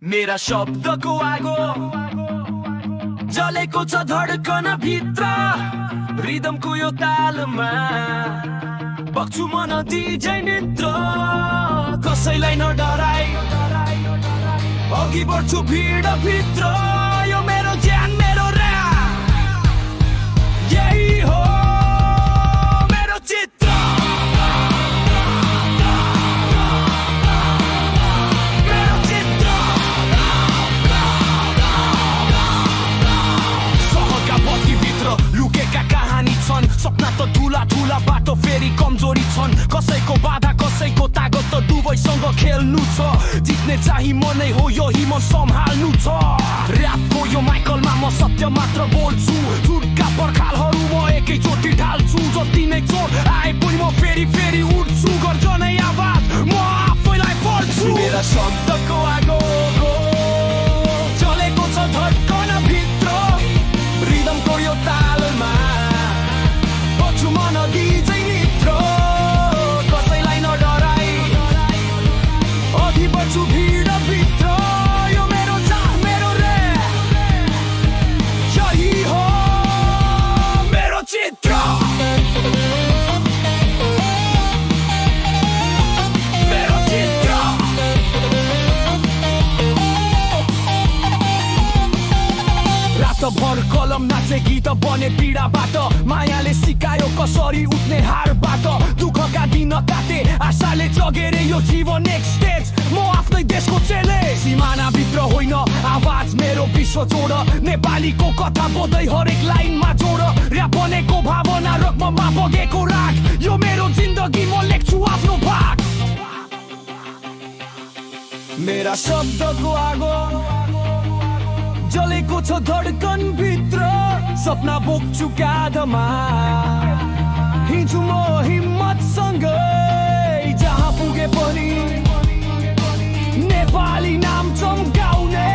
मेरा शब्दको आगो जलेको छ धड्कन भित्र रिदमको यो तालमा बग्छु म नदिझै निद्र कसैलाई नडराई अघि बढ्छु भिड भित्र यो मेरो ज्यान मेरो ऱ्याप यही हो मेरो चित्र मेरो चित्र सहरका बत्तीभित्र लुकेका कहानी छन् सपना त ठुला ठुला बाटो फेरि कमजोरी छन् कसैको बाधा कसैको तागत त दुवैसँग खेल्नु छ जित्ने चाहिँ मनै हो यही म सम्हाल्नु छ ऱ्यापको यो माइकलमा म सत्य मात्र बोल्छु झुटका पर्खालहरू म एकैचोटि ढाल्छु जति नै चोट आए पनि म फेरि फेरि उठ्छु गर्जनै आवाज म आफैलाई पढ्छु मेरा शब्दको आगो चलेको छ धड्कन भित्र रिदमको यो तालमा बग्छु म नदिझै निद्र कसैलाई नडराई अघि बढ्छु भिड भित्र यो मेरो चाह मेरो ऱ्याप यही हो मेरो चित्र मेरो चित्र रातभर कलम नाचे गीत बने पीडाबाट मायाले सिकायो कसरी उठ्ने हारबाट दुःखका दिन काटे आशाले जगेरे यो जीवन नेक्स्ट स्टेज म आफ्नै देशको चेले सिमानाभित्र होइन आवाज मेरो विश्व जोड नेपालीको कथा बोल्दै हरेक लाइनमा जोड ऱ्याप बनेको भावना रक्तमा बगेको राग यो मेरो जिन्दगी म लेख्छु आफ्नो भाग मेरा शब्दको आगो जलेको छ धड्कन भित्र सपना बोक्छु काँधमा हिँड्छु म हिम्मतसँगै जहाँ पुगे पनि नेपाली नाम चम्काउने